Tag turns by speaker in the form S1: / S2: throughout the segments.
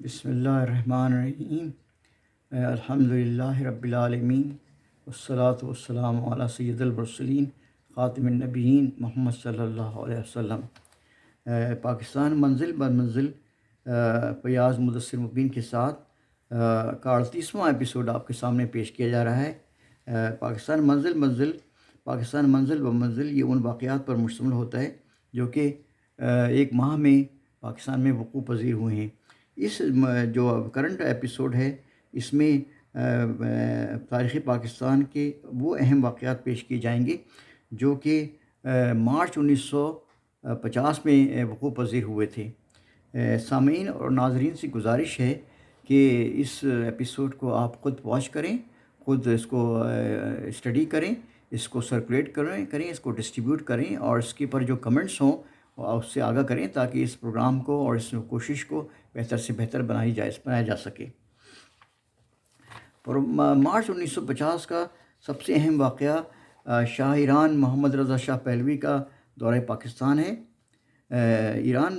S1: بسم اللہ الرحمن الرحیم۔ الحمد للہ رب العالمین والصلاة والسلام علی سید المرسلین خاتم النبیین محمد صلی اللہ علیہ وسلم۔ پاکستان منزل بر منزل فیاض مدثر مبین کے ساتھ کا 38واں ایپیسوڈ آپ کے سامنے پیش کیا جا رہا ہے۔ پاکستان منزل بر منزل یہ ان واقعات پر مشتمل ہوتا ہے جو کہ ایک ماہ میں پاکستان میں وقوع پذیر ہوئے ہیں۔ اس جو کرنٹ ایپیسوڈ ہے اس میں تاریخ پاکستان کے وہ اہم واقعات پیش کیے جائیں گے جو کہ مارچ 1950 میں وقوع پذیر ہوئے تھے۔ سامعین اور ناظرین سے گزارش ہے کہ اس ایپیسوڈ کو آپ خود واچ کریں، خود اس کو اسٹڈی کریں، اس کو سرکولیٹ کریں، اس کو ڈسٹریبیوٹ کریں اور اس کے پر جو کمنٹس ہوں اس سے آگاہ کریں تاکہ اس پروگرام کو اور اس کوشش کو بہتر سے بہتر بنایا جا سکے۔ مارچ 1950 کا سب سے اہم واقعہ شاہ ایران محمد رضا شاہ پہلوی کا دورہ پاکستان ہے۔ ایران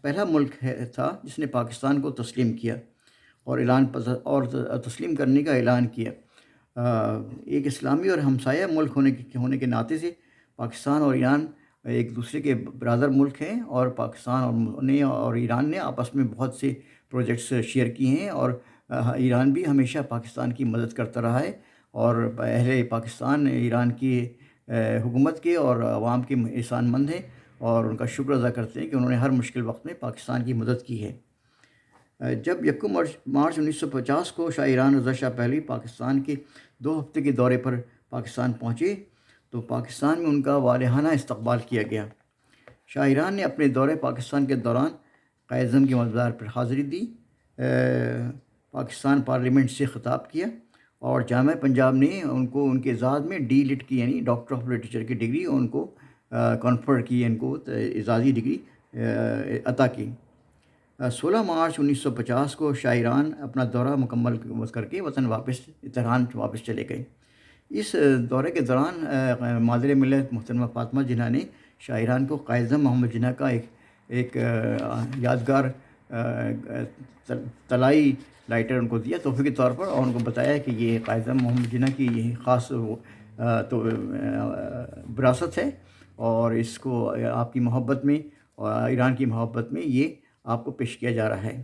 S1: پہلا ملک تھا جس نے پاکستان کو تسلیم کیا اور تسلیم کرنے کا اعلان کیا۔ ایک اسلامی اور ہمسایہ ملک ہونے کے ناطے سے پاکستان اور ایران ایک دوسرے کے برادر ملک ہیں، اور پاکستان نے اور ایران نے آپس میں بہت سے پروجیکٹس شیئر کیے ہیں، اور ایران بھی ہمیشہ پاکستان کی مدد کرتا رہا ہے، اور اہل پاکستان ایران کی حکومت کے اور عوام کے احسان مند ہیں اور ان کا شکر ادا کرتے ہیں کہ انہوں نے ہر مشکل وقت میں پاکستان کی مدد کی ہے۔ جب 1 مارچ 1950 کو شاہ ایران رضا شاہ پہلوی پاکستان کے 2 ہفتے کے دورے پر پاکستان پہنچے تو پاکستان میں ان کا والہانہ استقبال کیا گیا۔ شاہ ایران نے اپنے دورے پاکستان کے دوران قائد اعظم کی مزار پر حاضری دی، پاکستان پارلیمنٹ سے خطاب کیا، اور جامعہ پنجاب نے ان کو ان کے اعزاز میں ڈی لٹ کی یعنی ڈاکٹر آف لٹریچر کی ڈگری ان کو کنفر کی، ان کو اعزازی ڈگری عطا کی۔ 16 مارچ 1950 کو شاہ ایران اپنا دورہ مکمل کر کے وطن تہران واپس چلے گئے۔ اس دورے کے دوران مادر ملت محترمہ فاطمہ جناح نے شاہ ایران کو قائد اعظم محمد جناح کا ایک یادگار طلائی لائٹر ان کو دیا تحفے کے طور پر، اور ان کو بتایا کہ یہ قائد اعظم محمد جناح کی یہ خاص وراثت ہے، اور اس کو آپ کی محبت میں اور ایران کی محبت میں یہ آپ کو پیش کیا جا رہا ہے۔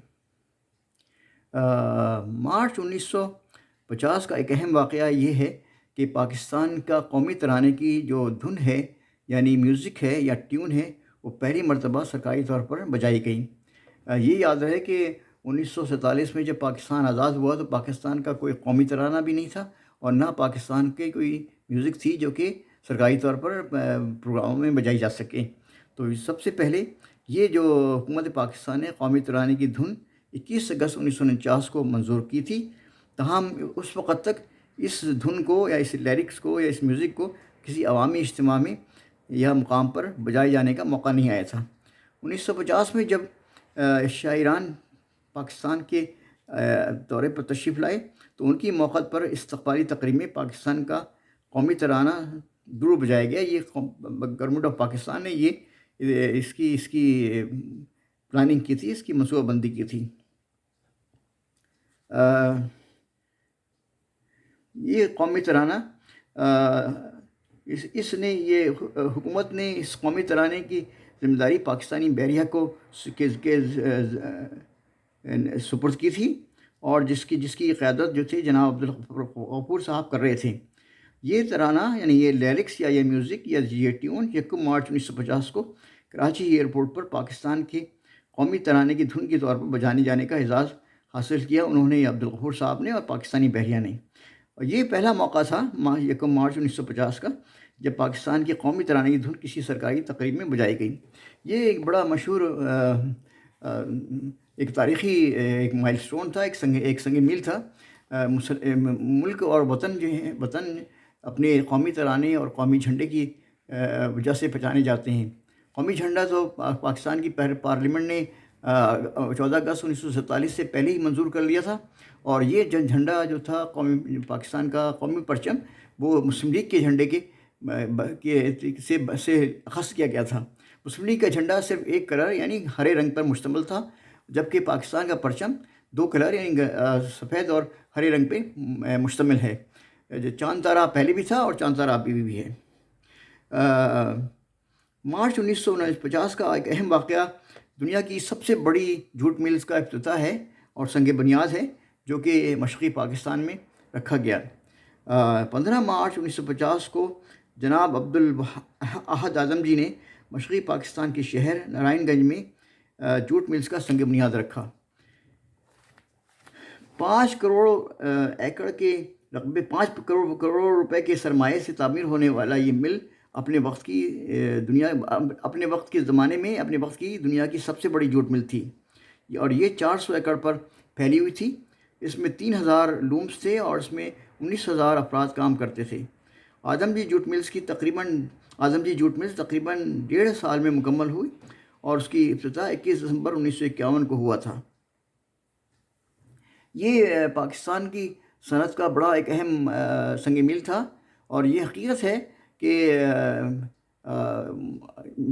S1: مارچ 1950 کا ایک اہم واقعہ یہ ہے کہ پاکستان کا قومی ترانے کی جو دھن ہے یعنی میوزک ہے یا ٹیون ہے وہ پہلی مرتبہ سرکاری طور پر بجائی گئی۔ یہ یاد رہے کہ 1947 میں جب پاکستان آزاد ہوا تو پاکستان کا کوئی قومی ترانہ بھی نہیں تھا، اور نہ پاکستان کے کوئی میوزک تھی جو کہ سرکاری طور پر پروگراموں میں بجائی جا سکے۔ تو سب سے پہلے یہ جو حکومت پاکستان نے قومی ترانے کی دھن 21 اگست 1949 کو منظور کی تھی، تاہم اس وقت تک اس دھن کو یا اس لیرکس کو یا اس میوزک کو کسی عوامی اجتماع میں یا مقام پر بجائے جانے کا موقع نہیں آیا تھا۔ 1950 میں جب شاہ ایران پاکستان کے دورے پر تشریف لائے تو ان کی موقع پر استقبالی تقریب میں پاکستان کا قومی ترانہ ضرور بجایا گیا۔ یہ گورنمنٹ آف پاکستان نے اس کی پلاننگ کی تھی، اس کی منصوبہ بندی کی تھی۔ یہ قومی ترانہ حکومت نے اس قومی ترانے کی ذمہ داری پاکستانی بحریہ کو سپرد کی تھی، اور جس کی قیادت جو تھی جناب عبدالغفور صاحب کر رہے تھے۔ یہ ترانہ یعنی یہ لیرکس یا یہ میوزک یا یہ ٹیون 1 مارچ 1950 کو کراچی ایئرپورٹ پر پاکستان کے قومی ترانے کی دھن کے طور پر بجانے جانے کا اعزاز حاصل کیا انہوں نے، عبدالغفور صاحب نے اور پاکستانی بحریہ نے۔ اور یہ پہلا موقع تھا 1 مارچ 1950 کا جب پاکستان کی قومی ترانے کی دھن کسی سرکاری تقریب میں بجائی گئی۔ یہ ایک بڑا مشہور ایک تاریخی ایک مائل سٹون تھا، ایک سنگ میل تھا۔ ملک اور وطن اپنے قومی ترانے اور قومی جھنڈے کی وجہ سے پہچانے جاتے ہیں۔ قومی جھنڈا تو پاکستان کی پارلیمنٹ نے 14 اگست 1947 سے پہلے ہی منظور کر لیا تھا، اور یہ جھنڈا جو تھا پاکستان کا قومی پرچم وہ مسلم لیگ کے جھنڈے سے اخذ کیا گیا تھا۔ مسلم لیگ کا جھنڈا صرف ایک کلر یعنی ہرے رنگ پر مشتمل تھا، جبکہ پاکستان کا پرچم 2 کلر یعنی سفید اور ہرے رنگ پہ مشتمل ہے. جو چاند تارہ پہلے بھی تھا اور چاند تارہ ابھی بھی ہے. مارچ 1950 کا ایک اہم واقعہ دنیا کی سب سے بڑی جھوٹ ملز کا افتتاح ہے اور سنگ بنیاد ہے، جو کہ مشرقی پاکستان میں رکھا گیا. 15 مارچ 1950 کو جناب عبدالاحد اعظم جی نے مشرقی پاکستان کے شہر نارائن گنج میں جھوٹ ملز کا سنگ بنیاد رکھا. 5 کروڑ ایکڑ کے رقبے 5 کروڑ روپے کے سرمایے سے تعمیر ہونے والا یہ مل اپنے وقت کے زمانے میں اپنے وقت کی دنیا کی سب سے بڑی جوٹ مل تھی، اور یہ 400 ایکڑ پر پھیلی ہوئی تھی. اس میں 3000 لومز تھے اور اس میں 19,000 افراد کام کرتے تھے. اعظم جی جوٹ ملز تقریباً 1.5 سال میں مکمل ہوئی اور اس کی افتتاح 21 دسمبر 1951 کو ہوا تھا. یہ پاکستان کی صنعت کا بڑا ایک اہم سنگ میل تھا، اور یہ حقیقت ہے کہ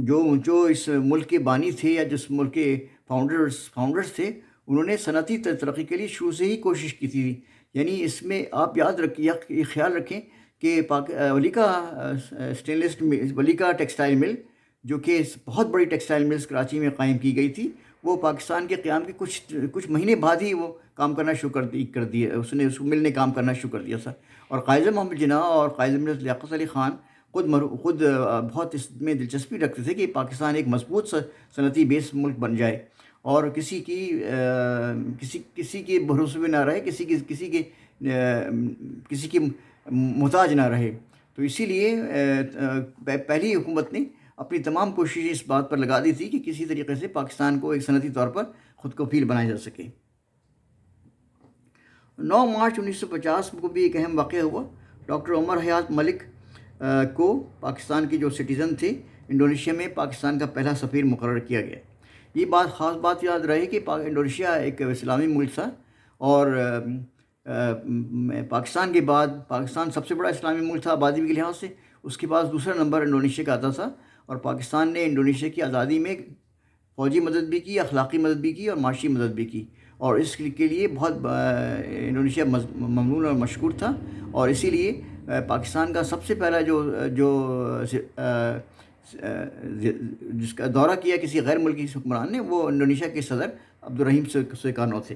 S1: جو اس ملک کے بانی تھے یا جس ملک کے فاؤنڈرز تھے، انہوں نے صنعتی ترقی کے لیے شروع سے ہی کوشش کی تھی. یعنی اس میں آپ یہ خیال رکھیں کہ ولیکا ٹیکسٹائل مل، جو کہ بہت بڑی ٹیکسٹائل ملز کراچی میں قائم کی گئی تھی، وہ پاکستان کے قیام کے کچھ مہینے بعد ہی وہ کام کرنا شروع کر دیا. اس مل نے کام کرنا شروع کر دیا تھا. اور قائد محمد جناح اور قائد ملت لیاقت علی خان خود بہت اس میں دلچسپی رکھتے تھے کہ پاکستان ایک مضبوط صنعتی بیس ملک بن جائے اور کسی کے بھروسے میں نہ رہے، کسی کی محتاج نہ رہے. تو اسی لیے پہلی حکومت نے اپنی تمام کوششیں اس بات پر لگا دی تھی کہ کسی طریقے سے پاکستان کو ایک صنعتی طور پر خود کفیل بنایا جا سکے. 9 مارچ 1950 کو بھی ایک اہم واقعہ ہوا. ڈاکٹر عمر حیات ملک کو پاکستان کے جو سٹیزن تھے انڈونیشیا میں پاکستان کا پہلا سفیر مقرر کیا گیا. یہ خاص بات یاد رہے کہ انڈونیشیا ایک اسلامی ملک تھا، اور پاکستان کے بعد پاکستان سب سے بڑا اسلامی ملک تھا آبادی کے لحاظ سے. اس کے بعد دوسرا نمبر انڈونیشیا کا آتا تھا، اور پاکستان نے انڈونیشیا کی آزادی میں فوجی مدد بھی کی، اخلاقی مدد بھی کی اور معاشی مدد بھی کی، اور اس کے لیے بہت انڈونیشیا ممنون اور مشکور تھا. اور اسی لیے پاکستان کا سب سے پہلا جس کا دورہ کیا کسی غیر ملکی حکمران نے، وہ انڈونیشیا کے صدر عبدالرحیم سویکانو تھے.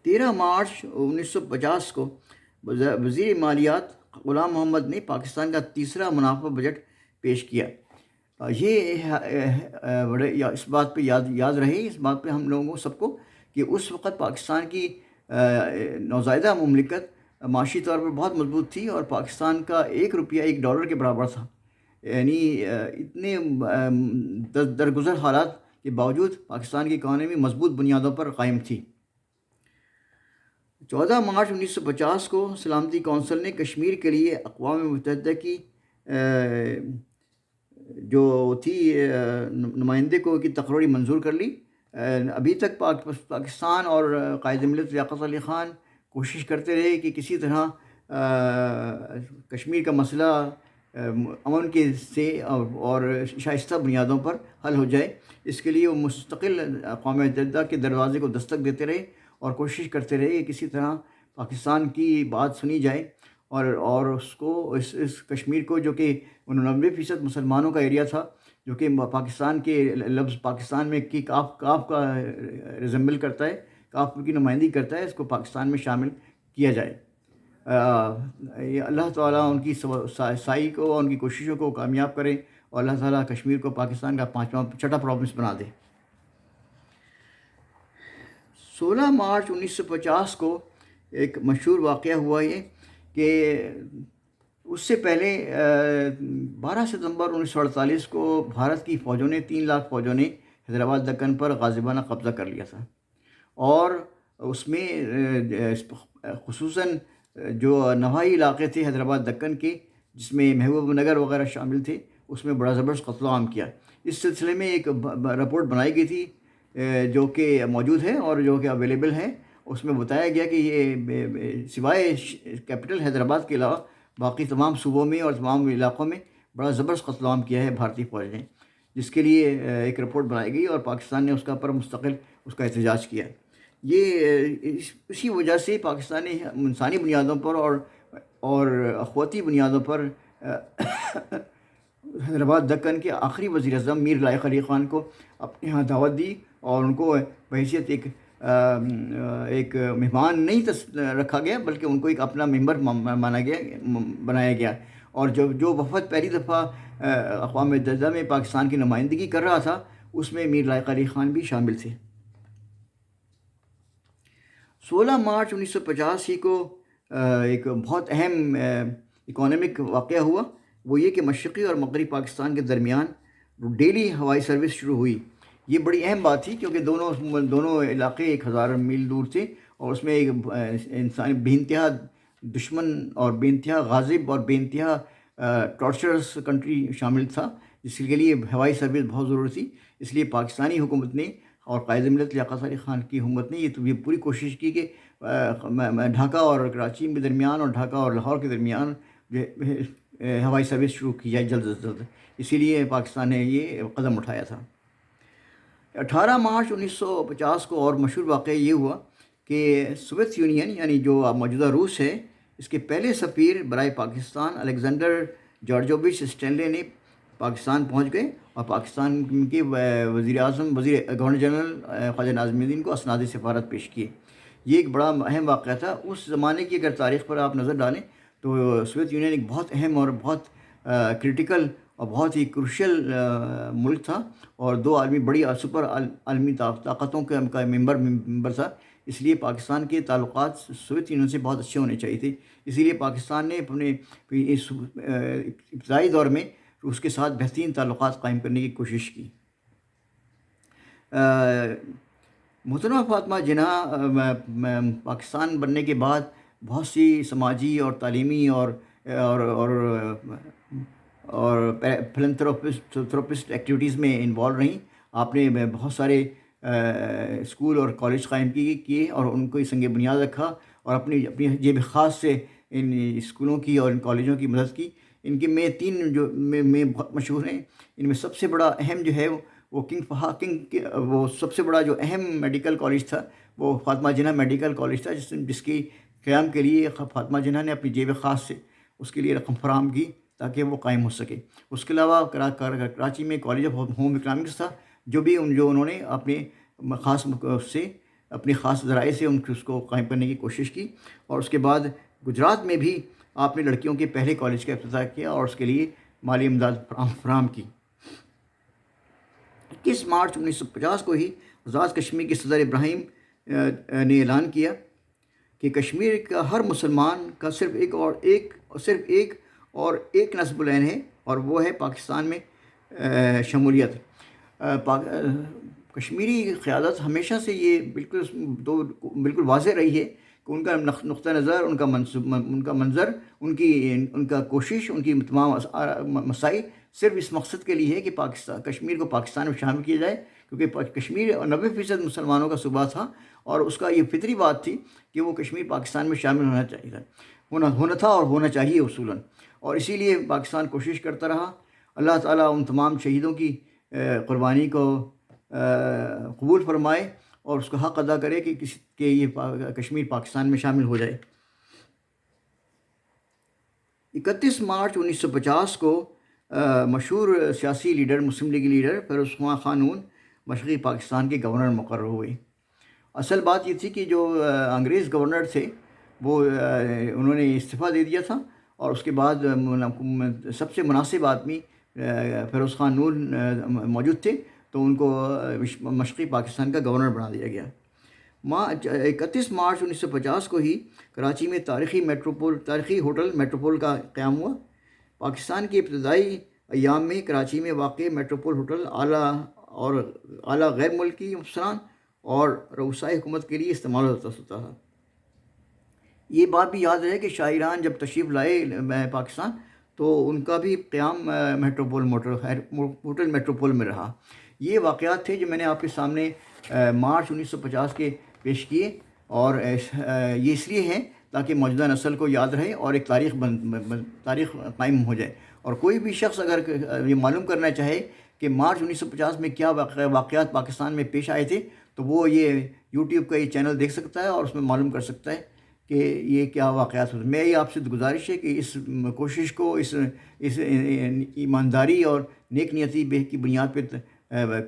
S1: 13 مارچ 1950 کو وزیر مالیات غلام محمد نے پاکستان کا تیسرا منافع بجٹ پیش کیا. یہ اس بات پہ یاد رہے، اس بات پہ ہم لوگوں سب کو، کہ اس وقت پاکستان کی نوزائیدہ مملکت معاشی طور پر بہت مضبوط تھی، اور پاکستان کا $1 $1 کے برابر تھا. یعنی اتنے درگزر حالات کے باوجود پاکستان کی اکانومی مضبوط بنیادوں پر قائم تھی. 14 مارچ 1950 کو سلامتی کونسل نے کشمیر کے لیے اقوام متحدہ کی جو تھی نمائندے کی تقرری منظور کر لی. ابھی تک پاکستان اور قائد ملت لیاقت علی خان کوشش کرتے رہے کہ کسی طرح کشمیر کا مسئلہ امن سے اور شائستہ بنیادوں پر حل ہو جائے. اس کے لیے وہ مستقل اقوام متحدہ کے دروازے کو دستک دیتے رہے اور کوشش کرتے رہے کہ کسی طرح پاکستان کی بات سنی جائے، اور اس کشمیر کو، جو کہ 90% مسلمانوں کا ایریا تھا، جو کہ پاکستان کے لفظ پاکستان میں کی کاف کا ریزمبل کرتا ہے، کاف کی نمائندگی کرتا ہے، اس کو پاکستان میں شامل کیا جائے. اللہ تعالیٰ ان کی سعی کو اور ان کی کوششوں کو کامیاب کرے، اور اللہ تعالیٰ کشمیر کو پاکستان کا 5واں پروونس بنا دے. 16 مارچ 1950 کو ایک مشہور واقعہ ہوا یہ کہ اس سے پہلے 12 ستمبر 1948 کو بھارت کی فوجوں نے 3 لاکھ فوجوں نے حیدرآباد دکن پر غازبانہ قبضہ کر لیا تھا، اور اس میں خصوصاً جو نواحی علاقے تھے حیدرآباد دکن کے، جس میں محبوب نگر وغیرہ شامل تھے، اس میں بڑا زبردست قتل عام کیا. اس سلسلے میں ایک رپورٹ بنائی گئی تھی جو کہ موجود ہے اور جو کہ اویلیبل ہے. اس میں بتایا گیا کہ یہ سوائے کیپٹل حیدرآباد کے علاوہ باقی تمام صوبوں میں اور تمام علاقوں میں بڑا زبردست قتل عام کیا ہے بھارتی فوج نے. جس کے لیے ایک رپورٹ بنائی گئی اور پاکستان نے اس کا پر مستقل اس کا احتجاج کیا۔ یہ اسی وجہ سے پاکستان نے انسانی بنیادوں پر اور اخوتی بنیادوں پر حیدرآباد دکن کے آخری وزیر اعظم میر لائق علی خان کو اپنے یہاں دعوت دی اور ان کو بحیثیت ایک مہمان نہیں رکھا گیا، بلکہ ان کو ایک اپنا ممبر بنایا گیا، اور جو وفد پہلی دفعہ اقوام متحدہ میں پاکستان کی نمائندگی کر رہا تھا اس میں میر لائق علی خان بھی شامل تھے۔ 16 مارچ 1950 ہی کو ایک بہت اہم اکانومک واقعہ ہوا، وہ یہ کہ مشرقی اور مغربی پاکستان کے درمیان ڈیلی ہوائی سروس شروع ہوئی۔ یہ بڑی اہم بات تھی کیونکہ دونوں علاقے 1000 میل دور تھے، اور اس میں ایک انسانی بے انتہا دشمن اور بے انتہا غاضب اور بے انتہا ٹارچرس کنٹری شامل تھا، جس کے لیے ہوائی سروس بہت ضروری تھی۔ اس لیے پاکستانی حکومت نے اور قائد ملت لیاقت علی خان کی حکومت نے یہ پوری کوشش کی کہ ڈھاکہ اور کراچی کے درمیان اور ڈھاکہ اور لاہور کے درمیان ہوائی سروس شروع کی جائے جلد از جلد۔ اسی لیے پاکستان نے یہ قدم اٹھایا تھا۔ 18 مارچ 1950 کو اور مشہور واقعہ یہ ہوا کہ سوویت یونین یعنی جو موجودہ روس ہے، اس کے پہلے سفیر برائے پاکستان الیگزینڈر جارجووچ اسٹینلے نے پاکستان پہنچ گئے اور پاکستان کے گورنر جنرل خواجہ ناظم الدین کو اسناد سفارت پیش کیے۔ یہ ایک بڑا اہم واقعہ تھا۔ اس زمانے کی اگر تاریخ پر آپ نظر ڈالیں تو سوویت یونین ایک بہت اہم اور بہت کرٹیکل اور بہت ہی کروشل ملک تھا، اور دو بڑی سپر عالمی طاقتوں کا ممبر تھا۔ اس لیے پاکستان کے تعلقات سوویت یونین سے بہت اچھے ہونے چاہیے تھے۔ اسی لیے پاکستان نے اپنے اس ابتدائی دور میں اس کے ساتھ بہترین تعلقات قائم کرنے کی کوشش کی۔ محترمہ فاطمہ جناح پاکستان بننے کے بعد بہت سی سماجی اور تعلیمی اور فلنتھروپسٹ ایکٹیویٹیز میں انوالو رہیں۔ آپ نے بہت سارے اسکول اور کالج قائم کیے اور ان کو سنگ بنیاد رکھا، اور اپنی جیب خاص سے ان اسکولوں کی اور ان کالجوں کی مدد کی۔ ان کے میں 3 جو میں بہت مشہور ہیں، ان میں سب سے بڑا اہم جو ہے وہ وہ سب سے بڑا جو اہم میڈیکل کالج تھا وہ فاطمہ جناح میڈیکل کالج تھا، جس کی قیام کے لیے فاطمہ جناح نے اپنی جیب خاص سے اس کے لیے رقم فراہم کی تاکہ وہ قائم ہو سکے۔ اس کے علاوہ کراچی میں کالج آف ہوم اکنامکس تھا، جو انہوں نے اپنے خاص ذرائع سے اس کو قائم کرنے کی کوشش کی۔ اور اس کے بعد گجرات میں بھی آپ نے لڑکیوں کے پہلے کالج کا افتتاح کیا اور اس کے لیے مالی امداد فراہم کی۔ 21 مارچ 1950 کو ہی آزاد کشمیر کے صدر ابراہیم نے اعلان کیا کہ کشمیر کا ہر مسلمان کا صرف ایک نصب العین ہے، اور وہ ہے پاکستان میں شمولیت۔ کشمیری قیادت ہمیشہ سے یہ بالکل واضح رہی ہے کہ ان کا نقطہ نظر، ان کا منظر، ان کا کوشش، ان کی تمام مساعی صرف اس مقصد کے لیے ہے کہ کشمیر کو پاکستان میں شامل کیا جائے، کیونکہ کشمیر 90% مسلمانوں کا صوبہ تھا، اور اس کا یہ فطری بات تھی کہ وہ کشمیر پاکستان میں شامل ہونا تھا اور ہونا چاہیے اصولاً۔ اور اسی لیے پاکستان کوشش کرتا رہا۔ اللہ تعالیٰ ان تمام شہیدوں کی قربانی کو قبول فرمائے اور اس کا حق ادا کرے کہ یہ کشمیر پاکستان میں شامل ہو جائے۔ 31 مارچ 1950 کو مشہور سیاسی لیڈر، مسلم لیگی لیڈر فیروز خان نون مشرقی پاکستان کے گورنر مقرر ہوئے۔ اصل بات یہ تھی کہ جو انگریز گورنر تھے وہ انہوں نے استعفیٰ دے دیا تھا، اور اس کے بعد سب سے مناسب آدمی فیروز خان نون موجود تھے، تو ان کو مشرقی پاکستان کا گورنر بنا دیا گیا۔ 31 مارچ 1950 کو ہی کراچی میں تاریخی ہوٹل میٹروپول کا قیام ہوا۔ پاکستان کے ابتدائی ایام میں کراچی میں واقع میٹروپول ہوٹل اعلیٰ غیر ملکی افسران اور رؤسائے حکومت کے لیے استعمال ہوتا تھا۔ یہ بات بھی یاد رہے کہ شاہ ایران جب تشریف لائے پاکستان تو ان کا بھی قیام ہوٹل میٹروپول میں رہا۔ یہ واقعات تھے جو میں نے آپ کے سامنے مارچ 1950 کے پیش کیے، اور یہ اس لیے ہیں تاکہ موجودہ نسل کو یاد رہے اور ایک تاریخ قائم ہو جائے۔ اور کوئی بھی شخص اگر یہ معلوم کرنا چاہے کہ مارچ 1950 میں کیا واقعات پاکستان میں پیش آئے تھے، تو وہ یہ یوٹیوب کا یہ چینل دیکھ سکتا ہے اور اس میں معلوم کر سکتا ہے کہ یہ کیا واقعات ہوتے ہیں۔ میری آپ سے گزارش ہے کہ اس کوشش کو، اس ایمانداری اور نیک نیتی کی بنیاد پہ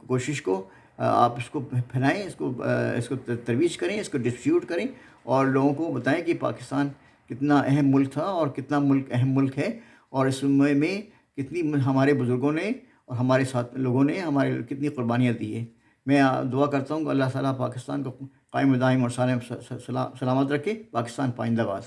S1: کوشش کو آپ اس کو پھیلائیں، اس کو ترویج کریں، اس کو ڈسٹریبیوٹ کریں، اور لوگوں کو بتائیں کہ پاکستان کتنا اہم ملک تھا اور کتنا اہم ملک ہے، اور اس میں کتنی ہمارے بزرگوں نے اور ہمارے ساتھ لوگوں نے ہمارے کتنی قربانیاں دی ہیں۔ میں دعا کرتا ہوں کہ اللہ تعالیٰ پاکستان کو قائم و دائم اور سلامت رکھے۔ پاکستان پائندہ باد۔